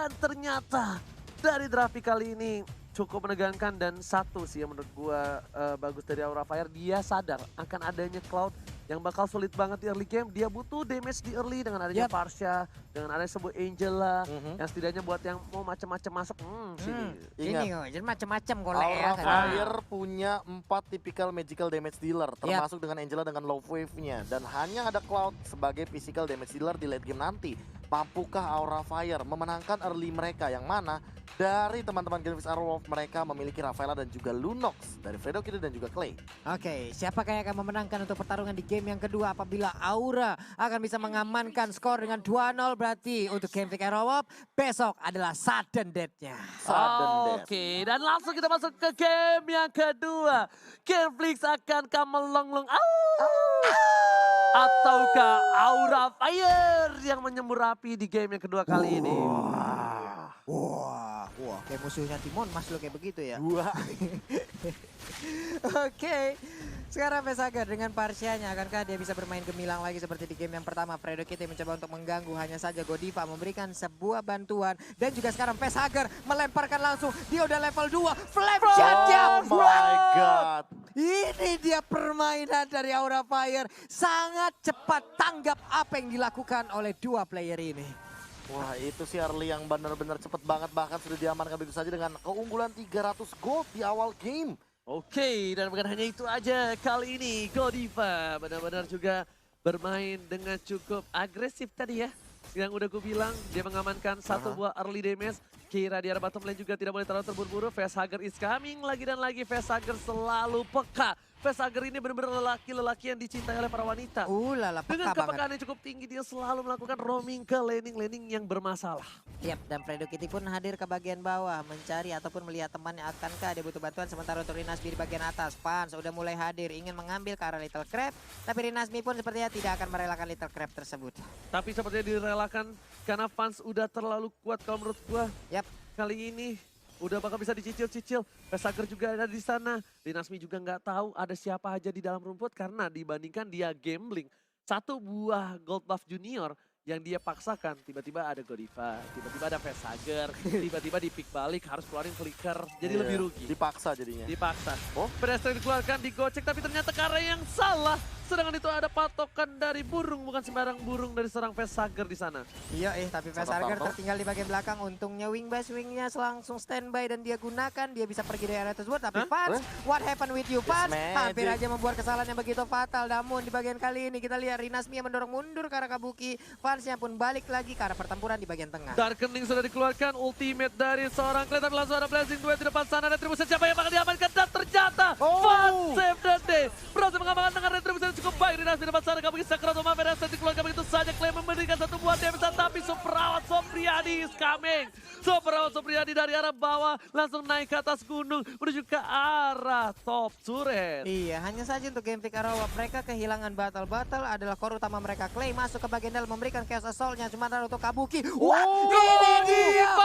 Dan ternyata dari Drafi kali ini cukup menegangkan dan satu sih yang menurut gua bagus dari Aura Fire, dia sadar akan adanya Cloud yang bakal sulit banget di early game. Dia butuh damage di early dengan adanya Parsha, dengan adanya sebuah Angela, yang setidaknya buat yang mau macam-macam masuk. Sini. Ini jadi macam-macam kok Aura ya. Fire punya 4 typical magical damage dealer, termasuk dengan Angela dengan low wave-nya. Dan hanya ada Cloud sebagai physical damage dealer di late game nanti. Mampukah Aura Fire memenangkan early mereka, yang mana dari teman-teman Genflix Aurowolf mereka memiliki Rafaela dan juga Lunox dari Fredo Kid dan juga Clay. Oke, siapakah yang akan memenangkan untuk pertarungan di game yang kedua apabila Aura akan bisa mengamankan skor dengan 2-0, berarti untuk Genflix Aurowolf besok adalah sudden death-nya. Oke, dan langsung kita masuk ke game yang kedua. Genflix akankah melonglong ataukah Aura Fire yang menyembur api di game yang kedua kali ini? Wah, kayak musuhnya Timon Mas lo kayak begitu ya. Wah. Oke, sekarang Vesager dengan Parsianya, akankah dia bisa bermain gemilang lagi seperti di game yang pertama? Fredo Kitty mencoba untuk mengganggu, hanya saja Godiva memberikan sebuah bantuan. Dan juga sekarang Vesager melemparkan langsung, dia udah level 2, flame shot-nya. Oh my god. Ini dia permainan dari Aura Fire, sangat cepat tanggap apa yang dilakukan oleh dua player ini. Wah, itu sih early yang benar-benar cepet banget, bahkan sudah diamankan begitu saja dengan keunggulan 300 gold di awal game. Oke, dan bukan hanya itu aja, kali ini Godiva benar-benar juga bermain dengan cukup agresif tadi ya. Yang udah gue bilang, dia mengamankan satu buah early damage. Kira di arah bottom lane juga tidak boleh terlalu terburu-buru. Vesager is coming lagi dan lagi. Vesager selalu peka. Vesager ini benar-benar lelaki-lelaki yang dicintai oleh para wanita. Lala, peka Dengan banget. kepekaan yang cukup tinggi, dia selalu melakukan roaming ke laning-laning yang bermasalah. Yap, dan Fredo Kitty pun hadir ke bagian bawah, mencari ataupun melihat temannya akankah dia butuh bantuan. Sementara untuk Rinasmi di bagian atas, Pans udah mulai hadir, ingin mengambil ke arah Little Crab. Tapi Rinasmi pun sepertinya tidak akan merelakan Little Crab tersebut. Tapi sepertinya direlakan karena fans udah terlalu kuat kalau menurut gua. Yap. Kali ini udah bakal bisa dicicil-cicil. Vesager juga ada di sana. Rinasmi juga nggak tahu ada siapa aja di dalam rumput karena dibandingkan dia gambling. Satu buah gold buff junior yang dia paksakan, tiba-tiba ada Godiva, tiba-tiba ada Vesager, tiba-tiba di pick balik harus keluarin flicker, jadi lebih rugi. Dipaksa jadinya. Dipaksa. Pedestrian dikeluarkan, digocek, tapi ternyata karena yang salah. Sedangkan itu ada patokan dari burung, bukan sembarang burung dari serang Vesager di sana. Iya tapi Vesager tertinggal di bagian belakang. Untungnya wingnya langsung standby dan dia gunakan. Dia bisa pergi dari area tersebut. Tapi Fans, what happened with you Fans? Hampir aja membuat kesalahan yang begitu fatal. Namun di bagian kali ini kita lihat Rinasmi yang mendorong mundur ke arah Kabuki. Fansnya pun balik lagi ke arah pertempuran di bagian tengah. Darkening sudah dikeluarkan, ultimate dari seorang Clay, tapi langsung ada blazing duet di depan sana. Retribution siapa yang bakal diamankan? Dan ternyata Fans save the day. Berhasil mengamankan dengan Retribution cukup baik. Rinasmi di depan sana, Kabuki Sakura Toma Vedas dikeluarkan begitu saja. Clay memberikan satu buah damage, tapi Superawat Sopriadi is coming. Superawat Sopriadi dari arah bawah langsung naik ke atas gunung menuju ke arah top turret. Iya, hanya saja untuk Genflix Aurowolf mereka kehilangan battle adalah core utama mereka. Clay masuk ke bagian dalam memberikan chaos assault-nya, sementara untuk Kabuki. Wah, ini dia!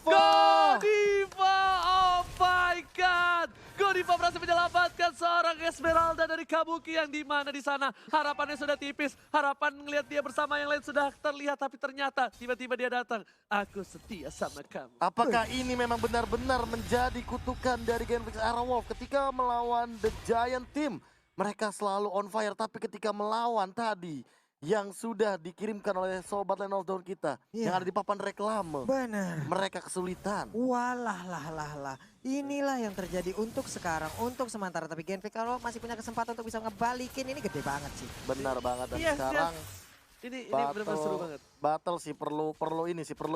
Godiva! Oh my god! Godiva berhasil menyelamatkan seorang Esmeralda dari Kabuki yang dimana di sana harapannya sudah tipis. Harapan melihat dia bersama yang lain sudah terlihat, tapi ternyata tiba-tiba dia datang. Aku setia sama kamu. Apakah ini memang benar-benar menjadi kutukan dari Genflix Aurowolf ketika melawan The Giant Team? Mereka selalu on fire, tapi ketika melawan tadi yang sudah dikirimkan oleh sobat Lenol Down kita yang ada di papan reklame. Benar. Mereka kesulitan. Walah. Inilah yang terjadi untuk sekarang, untuk sementara. Tapi Genflix Aurowolf masih punya kesempatan untuk bisa ngebalikin. Ini gede banget sih. Benar banget, dan Yes, sekarang ini benar-benar seru banget. Battle sih perlu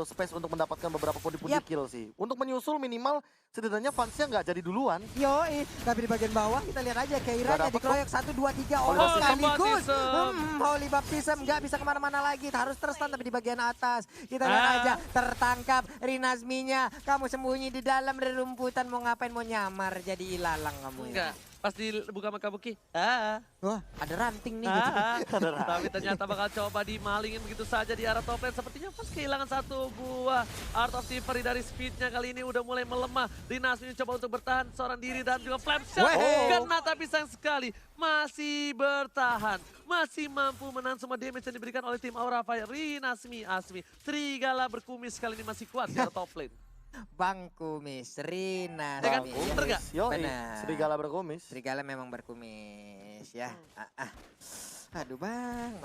space untuk mendapatkan beberapa pundi-pundi kill sih. Untuk menyusul minimal setidaknya fansnya nggak jadi duluan. Yoi, tapi di bagian bawah kita lihat aja Keiranya dikeroyok 1, 2, 3 Holy orang sekaligus. Baptism. Holy Baptism nggak bisa kemana-mana lagi, harus terstun tapi di bagian atas. Kita lihat aja, tertangkap Rinasminya. Kamu sembunyi di dalam rerumputan, mau ngapain, mau nyamar jadi ilalang kamu ya. Enggak, Pas dibuka sama Kabuki, Wah, ada ranting nih gitu. tapi ternyata bakal coba dimalingin begitu saja di arah top lane. Sepertinya pas kehilangan satu buah Art of Thievery dari speednya kali ini udah mulai melemah. Rinasmi coba untuk bertahan seorang diri dan juga flame shot. Kena tapi sayang sekali masih bertahan. Masih mampu menahan semua damage yang diberikan oleh tim Aura Fire. Rinasmi Asmi, Serigala berkumis kali ini masih kuat di arah top lane. Bang Kumis, Rina. Ya kan? Smi. Bener gak? Yoi, Benar. serigala berkumis. Serigala memang berkumis ya. Aduh bang.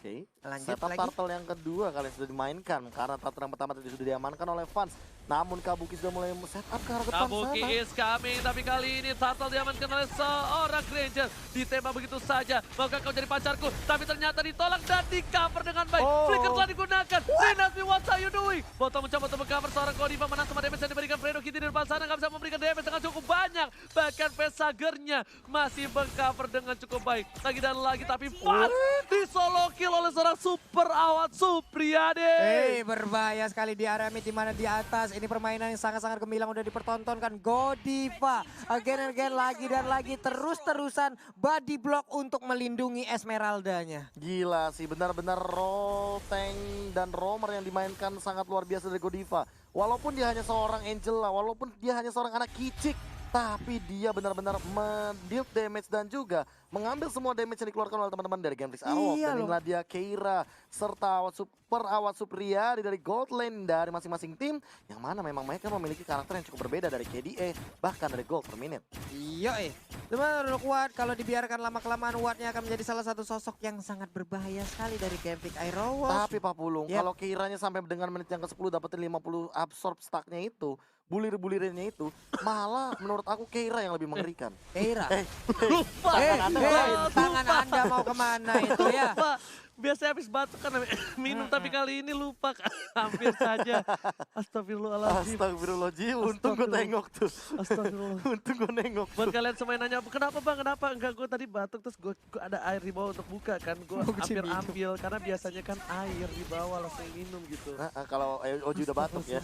Oke, Lanjut setup lagi. turtle yang kedua kalian sudah dimainkan karena turtle yang pertama tadi sudah diamankan oleh fans. Namun Kabuki sudah mulai setup ke arah depan Kabuki sana. is coming, tapi kali ini Turtle diamankan oleh seorang Granger. Ditembak begitu saja, maka kau jadi pacarku. Tapi ternyata ditolak dan di cover dengan baik. Flicker telah digunakan. Rinasmi, what are you doing? Botol mencoba untuk meng-cover seorang Godiva, menang sama damage yang diberikan Fredo Kitty di depan sana. Nggak bisa memberikan damage dengan cukup banyak. Bahkan Pesagernya masih meng-cover dengan cukup baik. Lagi dan lagi, tapi pas di solo kill oleh seorang Super Awat Supriyadi. Berbahaya sekali di area mid, di mana di atas. Ini permainan yang sangat-sangat gemilang udah dipertontonkan. Godiva again and again, lagi dan lagi, terus-terusan body block untuk melindungi Esmeraldanya. Gila sih, benar-benar raw tank dan roamer yang dimainkan sangat luar biasa dari Godiva. Walaupun dia hanya seorang Angela, walaupun dia hanya seorang anak kicik, tapi dia benar-benar mendeal damage dan juga mengambil semua damage yang dikeluarkan oleh teman-teman dari Genflix Arrow. Iya Dan loh. inilah dia Keira serta Super Awat Supriyadi dari gold lane dari masing-masing tim. Yang mana memang mereka memiliki karakter yang cukup berbeda dari KDA, bahkan dari gold per minute. Iya Lumayan kuat, kalau dibiarkan lama-kelamaan Wattnya akan menjadi salah satu sosok yang sangat berbahaya sekali dari Genflix Arrow. Tapi Pak Pulung, Yap. kalau Keiranya sampai dengan menit yang ke-10 dapetin 50 absorb stacknya itu, bulir-bulirannya itu, malah menurut aku Keira yang lebih mengerikan. Keira. Lupa. Tangan Anda mau kemana itu ya? Lupa. Biasanya habis batuk kan minum, tapi kali ini lupa. Hampir saja. Astagfirullahaladzim. Astagfirullahaladzim, untung gue tengok tuh. Astagfirullah. Untung gue nengok. Buat kalian semua yang nanya, kenapa bang, kenapa? Enggak, gue tadi batuk terus gue ada air di bawah untuk buka kan. Gue hampir ambil, karena biasanya kan air di bawah langsung minum gitu. Kalau Oji udah batuk ya.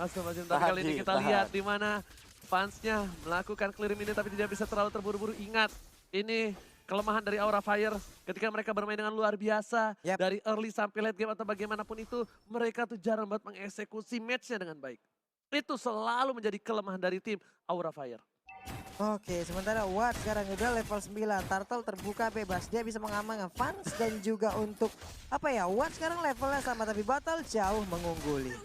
Astagfirullahaladzim, tapi kali ini kita lihat di mana fansnya melakukan clear ini tapi tidak bisa terlalu terburu-buru. Ingat, ini kelemahan dari Aura Fire ketika mereka bermain dengan luar biasa. Yap. Dari early sampai late game atau bagaimanapun itu, mereka tuh jarang banget mengeksekusi matchnya dengan baik. Itu selalu menjadi kelemahan dari tim Aura Fire. Oke, sementara Watt sekarang udah level 9. Turtle terbuka bebas. Dia bisa mengamankan fans dan juga untuk apa ya? Watt sekarang levelnya sama tapi Batal jauh mengungguli.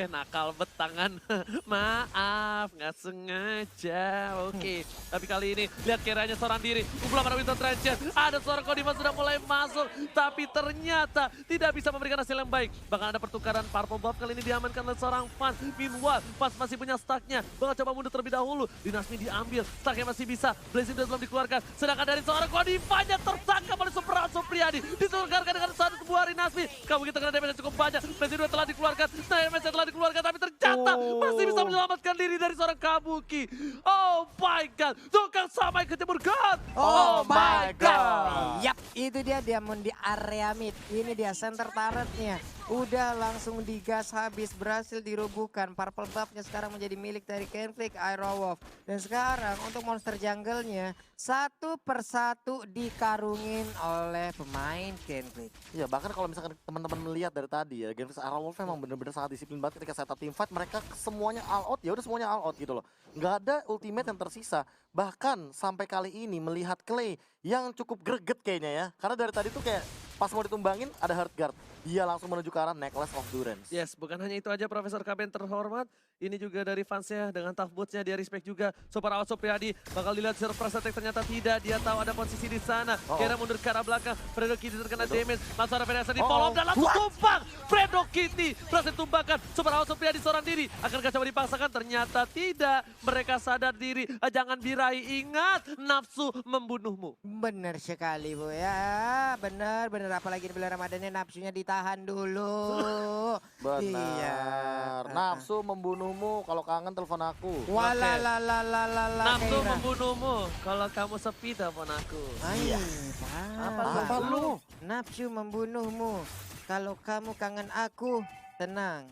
Nakal bet tangan. Maaf, nggak sengaja. Oke, tapi kali ini lihat kiranya seorang diri. Kumpulan para Winter Trencher. Ada seorang Godiva sudah mulai masuk, tapi ternyata tidak bisa memberikan hasil yang baik. Bahkan ada pertukaran Purple Buff kali ini diamankan oleh seorang Fan. Meanwhile, Pas masih punya stacknya. Bakal coba mundur terlebih dahulu. Dinasmi diambil, stacknya masih bisa. Blazing Dust belum dikeluarkan. Sedangkan dari seorang Godivanya tertangkap oleh Super Supriyadi. Ditukarkan dengan satu buah Rinasmi. Kamu kita kena damage yang cukup banyak. Blazing Dust telah dikeluarkan. Damage yang telah dikeluarkan, tapi ternyata masih bisa menyelamatkan diri dari seorang Kabuki. Oh my god, tukang sampai kejemur god. Oh my god. Yap, itu dia diamond di area mid. Ini dia center turretnya. Udah langsung digas habis, berhasil dirubuhkan. Purple buff-nya sekarang menjadi milik dari Genflix Aerowolf. Dan sekarang untuk monster jungle-nya satu persatu dikarungin oleh pemain Genflix. Ya bahkan kalau misalkan teman-teman melihat dari tadi ya, Genflix Arrow memang benar-benar sangat disiplin banget ketika setup team fight. Mereka semuanya all out, ya udah semuanya all out gitu loh. Nggak ada ultimate yang tersisa. Bahkan sampai kali ini melihat Clay yang cukup greget kayaknya ya. Karena dari tadi tuh kayak pas mau ditumbangin ada hard guard. Dia langsung menuju ke arah Necklace of Durance. Yes, bukan hanya itu aja Profesor Kaben terhormat. Ini juga dari fansnya dengan tough boots-nya dia respect juga. Super Awat Supriyadi bakal dilihat surprise attack, ternyata tidak. Dia tahu ada posisi di sana. Kira mundur ke arah belakang. Fredo Kitty terkena damage. Masalah Federasi di follow up dan langsung tumbang. Fredo Kitty berhasil tumbangkan. Super Awat Supriyadi seorang diri. Akankah coba dipaksakan? Ternyata tidak. Mereka sadar diri. Jangan birahi. Ingat, nafsu membunuhmu. Bener sekali Bu ya. Bener. Apalagi di bulan Ramadannya nafsunya ditahan dulu. Benar. Iya. Nafsu membunuhmu, kalau kangen telepon aku. Walalalalala. Nafsu membunuhmu. Kalau kamu sepi, telepon aku. Apa lu? Nafsu membunuhmu. Kalau kamu kangen aku, tenang.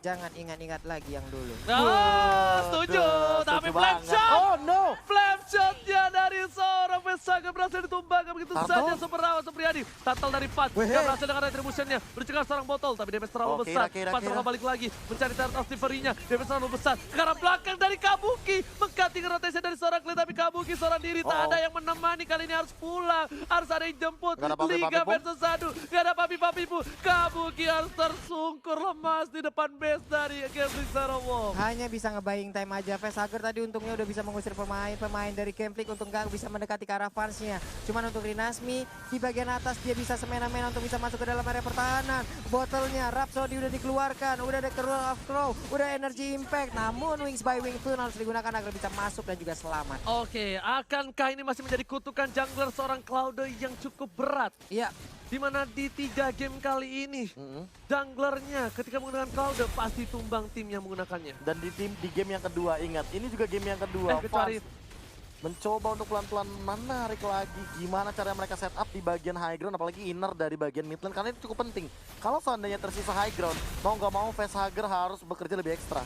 Jangan ingat-ingat lagi yang dulu. Setuju. Tapi Setuju flame banget. shot. Oh no. Flame shotnya dari seorang Vesaga berhasil ditumbangkan begitu Turtle? saja. Superawan Supriyadi. Tatal dari Pat. Weh. Gak berhasil dengan retributionnya. Bercengah seorang botol. Tapi damage terlalu Oh, besar. kira. Pat bakal balik lagi. Mencari Tart of Tiverinya. Damage terlalu besar. Ke arah belakang dari Kabuki. Mengganti rotation dari seorang Clay. Tapi Kabuki seorang diri. Tak ada yang menemani. Kali ini harus pulang. Harus ada yang jemput. Gak ada papi-papi Liga pun. versus Sadu. Gak ada papi-papi pun. Kabuki harus tersungkur lemas di depan base dari Gambling Sarawak. Hanya bisa ngebaying time aja. Vesager tadi untungnya udah bisa mengusir pemain dari Gameplay untuk nggak bisa mendekati ke arah fansnya. Cuman untuk Rinasmi di bagian atas dia bisa semena-mena untuk bisa masuk ke dalam area pertahanan. Botolnya Rhapsody udah dikeluarkan, udah ada Curl of Crow, udah Energy Impact. Namun Wings by Wing Tune harus digunakan agar bisa masuk dan juga selamat. Oke, akankah ini masih menjadi kutukan jungler seorang Cloud yang cukup berat? Iya, Di mana di 3 game kali ini, junglernya ketika menggunakan Cloud pasti tumbang tim yang menggunakannya. Dan di game yang kedua, ingat, ini juga game yang kedua. Kecuali Fans mencoba untuk pelan-pelan menarik lagi gimana cara mereka set up di bagian high ground, apalagi inner dari bagian mid lane, karena itu cukup penting. Kalau seandainya tersisa high ground, mau nggak mau Vesager harus bekerja lebih ekstra.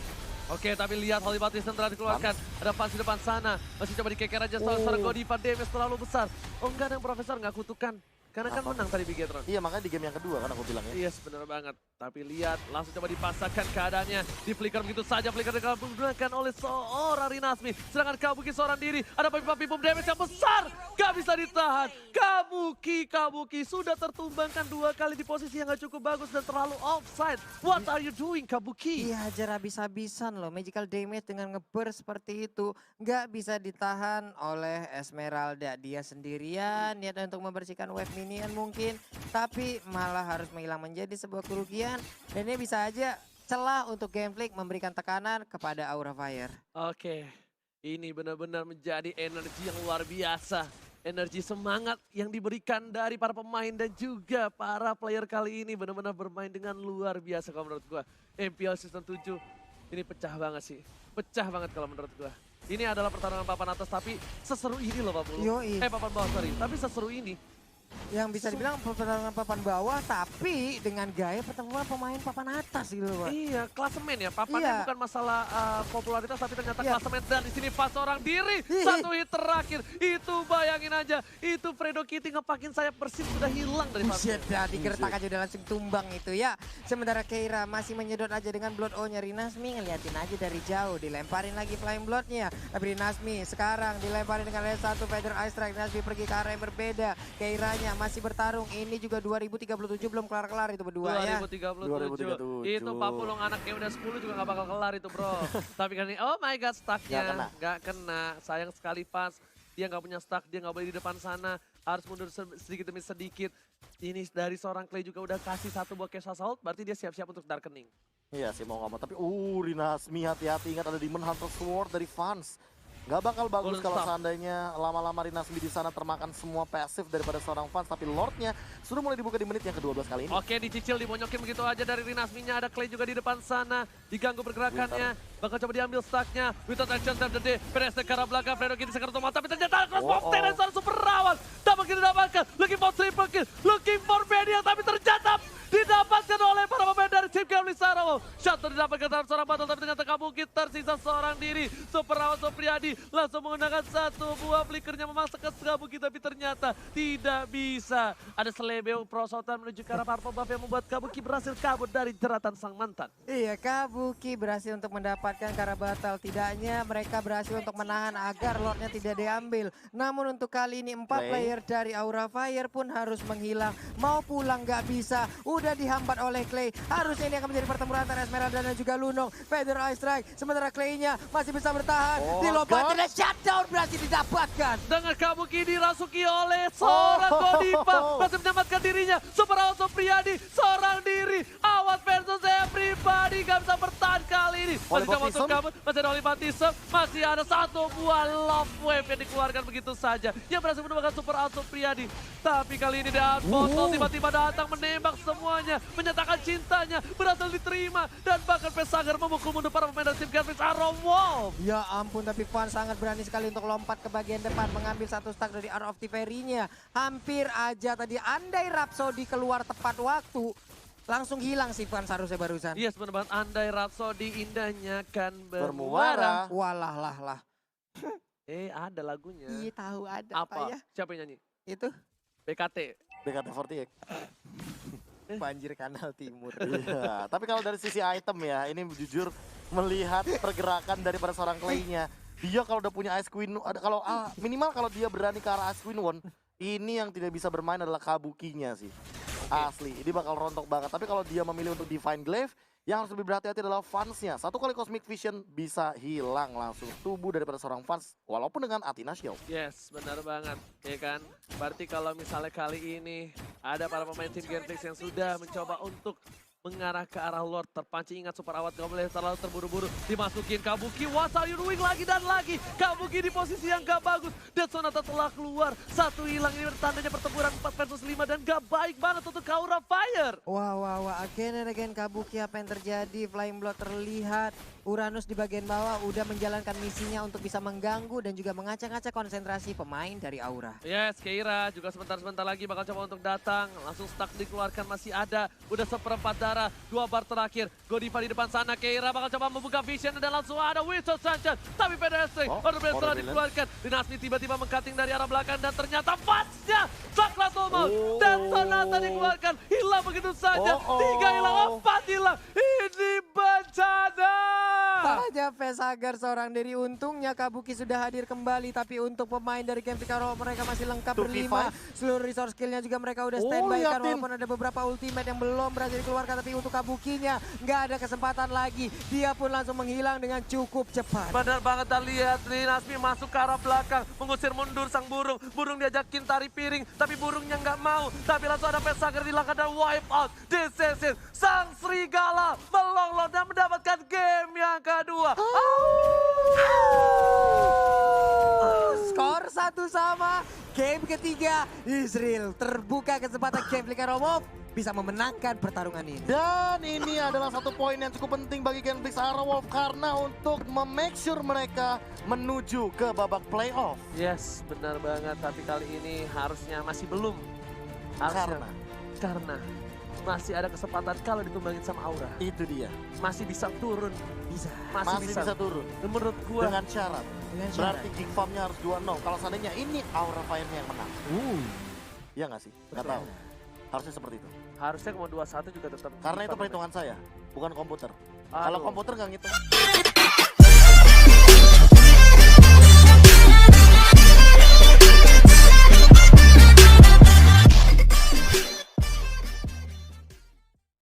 Oke, tapi lihat Holy Baptist telah dikeluarkan. Ada fans di depan sana. Masih coba dikeker aja seorang Godiva, damage terlalu besar. Oh enggak, ada yang Profesor nggak kutukan. Karena kan menang tadi Bigetron. Iya, makanya di game yang kedua kan aku bilangnya. Yes, benar banget. Tapi lihat, langsung coba dipasangkan keadaannya. Di flicker begitu saja, flicker digunakan oleh seorang Rinasmi. Sedangkan Kabuki seorang diri, ada papi-papi boom damage yang besar. Gak bisa ditahan. Kabuki sudah tertumbangkan 2 kali di posisi yang gak cukup bagus dan terlalu offside. What are you doing, Kabuki? iya hajar habis-habisan loh. Magical damage dengan ngeburst seperti itu nggak bisa ditahan oleh Esmeralda. Dia sendirian niat untuk membersihkan wave minion mungkin, tapi malah harus menghilang menjadi sebuah kerugian. Dan ini bisa aja celah untuk Gameplay memberikan tekanan kepada Aura Fire. Oke, ini benar-benar menjadi energi yang luar biasa. Energi semangat yang diberikan dari para pemain dan juga para player kali ini benar-benar bermain dengan luar biasa kalau menurut gua. MPL Season 7 ini pecah banget sih. Pecah banget kalau menurut gua. Ini adalah pertarungan papan atas tapi seseru ini loh Pak Bulu. Yoi. Papan bawah sorry, tapi seseru ini. Yang bisa dibilang pertarungan papan bawah, tapi dengan gaya pertemuan pemain papan atas gitu loh, Pak. Iya, klasemen ya. Papannya Iya. bukan masalah popularitas tapi ternyata Iya. klasemen. Dan di sini pas seorang diri. Ih. 1 hit terakhir. Itu bayangin aja. Itu Fredo Kitty ngepakin sayap Persib sudah hilang dari Buset fase. dah, digertak aja udah langsung tumbang itu ya. Sementara Keira masih menyedot aja dengan Blood O-nya. Rinasmi ngeliatin aja dari jauh, dilemparin lagi Flying Blood-nya. Tapi Rinasmi sekarang dilemparin dengan L1 Feather Ice Strike. Rinasmi pergi ke arah yang berbeda. Keiranya masih bertarung. Ini juga 2037 belum kelar-kelar itu berdua ya. 2037. Itu Pak Pulung anaknya udah 10 juga gak bakal kelar itu bro. Tapi kan ini, oh my god stucknya. Gak kena. Sayang sekali pas. Dia gak punya stuck, dia gak boleh di depan sana. Harus mundur sedikit demi sedikit. Ini dari seorang Clay juga udah kasih 1 buah cash assault. Berarti dia siap-siap untuk darkening. Iya sih mau nggak mau, tapi Rinasmi hati-hati, ingat ada Demon Hunter Sword dari fans. Gak bakal bagus Golden kalau Staff. seandainya lama-lama Rinasmi di sana termakan semua pasif daripada seorang fans, tapi Lordnya sudah mulai dibuka di menit yang ke-12 kali ini. Oke, dicicil, dibonyokin begitu aja dari Rinasminya. Ada Clay juga di depan sana. Diganggu pergerakannya. Bakal coba diambil stacknya. Without action time the day. PST ke arah belakang. Fredo Kitty sekarang otomatis. Tapi ternyata cross bomb dan seorang super rawan. Dapat kita dapatkan. Looking for triple kill. Looking for media. Tapi ternyata didapatkan oleh para pemain dari tim Gambling Sarawak. Shot didapatkan dalam seorang battle. Tapi ternyata Kabuki tersisa seorang diri. Super rawan Supriyadi langsung menggunakan 1 buah flickernya memaksa ke Kabuki. Tapi ternyata tidak bisa. Ada selebeo prosotan menuju ke arah purple buff yang membuat Kabuki berhasil kabur dari jeratan sang mantan. Iya, Kabuki berhasil untuk mendapatkan Kara Battle. Tidaknya mereka berhasil untuk menahan agar Lordnya tidak diambil. Namun untuk kali ini 4 player dari Aura Fire pun harus menghilang. Mau pulang nggak bisa. Udah dihambat oleh Clay. Harusnya ini akan menjadi pertempuran antara Esmeralda dan juga Lunong. Feather Ice Strike. Sementara Clay-nya masih bisa bertahan. Dilompatin dan shutdown berhasil didapatkan. Dengan Kabuki dirasuki oleh seorang Godiva. Masih menyelamatkan dirinya. Super Out Supriyadi. Seorang diri. Awat versus everybody. Gak bisa bertahan kali ini. Masih coba untuk kabut. Masih ada Olivatism. Masih ada 1 buah love wave yang dikeluarkan begitu saja. Yang berhasil menemukan Super Out Supriyadi. Tapi kali ini dan Botol tiba-tiba datang menembak semuanya. Menyatakan cintanya. Berhasil diterima. Dan bahkan Vesager memukul mundur para pemain dari tim Gambling Sarawak. Ya ampun, tapi Fan sangat berani sekali untuk lompat ke bagian depan. Mengambil 1 stack dari Art of Tiveri-nya. Hampir aja tadi andai Rhapsody keluar tepat waktu. Langsung hilang sih Fans harusnya barusan. Yes, bener banget. Andai Rhapsody indahnya kan Bermuara. bermuara. Walah lah lah. Ada lagunya. Iya tahu ada Apa? ya. Siapa yang nyanyi? Itu BKT. BKT48. banjir kanal timur. Iya, tapi kalau dari sisi item ya, ini jujur melihat pergerakan daripada seorang Clay-nya. Dia kalau udah punya Ice Queen, kalau minimal kalau dia berani ke arah Ice Queen One, ini yang tidak bisa bermain adalah Kabuki-nya sih. Asli, ini bakal rontok banget. Tapi kalau dia memilih untuk Divine Glaive, yang harus lebih berhati-hati adalah Fans-nya. Satu kali Cosmic Vision bisa hilang langsung tubuh daripada seorang Fans, walaupun dengan Athena Shield. Yes, benar banget. Ya kan? Berarti kalau misalnya kali ini ada para pemain tim Genflix yang sudah mencoba untuk mengarah ke arah Lord, terpancing, ingat super awat gak boleh terlalu terburu-buru, dimasukin Kabuki, what are you doing lagi dan lagi, Kabuki di posisi yang gak bagus, Death Sonata telah keluar, satu hilang, ini bertandanya pertempuran 4 versus 5 dan gak baik banget untuk Aura Fire. Wah, again and again Kabuki, apa yang terjadi, Flying Blood terlihat, Uranus di bagian bawah udah menjalankan misinya untuk bisa mengganggu dan juga mengacak-acak konsentrasi pemain dari Aura. Yes, Keira juga sebentar lagi bakal coba untuk datang, langsung stuck dikeluarkan, masih ada, udah seperempat darah, 2 bar terakhir, Godiva di depan sana, Keira bakal coba membuka vision dan langsung ada Whistle Sanchez, tapi pedestrian, order blast telah dikeluarkan, Dinasti tiba-tiba mengcutting dari arah belakang dan ternyata Fatsnya, Sakratomo, dan Sonata dikeluarkan, hilang begitu saja, 3 hilang, 4 hilang, ini bencana! Raja Vesagar seorang diri, untungnya Kabuki sudah hadir kembali, tapi untuk pemain dari Game Piccaro mereka masih lengkap berlima, seluruh resource skillnya juga mereka udah standby kan, walaupun ada beberapa ultimate yang belum berhasil dikeluarkan, tapi untuk Kabukinya nggak ada kesempatan lagi, dia pun langsung menghilang dengan cukup cepat. Benar banget, kita lihat Dinasmi masuk ke arah belakang, mengusir mundur sang burung, burung diajakin tari piring, tapi burungnya nggak mau, tapi langsung ada Vesagar di langkah dan wipe out, this is it. Sang Serigala melolong dan mendapatkan game yang kedua. Skor 1-1, game ketiga, Israel terbuka kesempatan Game Piccaro Move bisa memenangkan pertarungan ini. Dan ini adalah satu poin yang cukup penting bagi Genflix Aura Wolf karena untuk memake sure mereka menuju ke babak playoff. Yes, benar banget, tapi kali ini harusnya masih belum. Karena masih ada kesempatan kalau ditumbangin sama Aura. Itu dia. Masih bisa turun. Masih bisa turun. Dan menurut gua Dengan syarat. Berarti Geek Farm-nya harus 2-0. Kalau seandainya ini Aura Fire-nya yang menang. Iya nggak sih? Nggak tahu. Harusnya seperti itu. harusnya mau 2-1 juga tetap. Karena itu perhitungan saya, bukan komputer. Aduh. Kalau komputer nggak ngitung.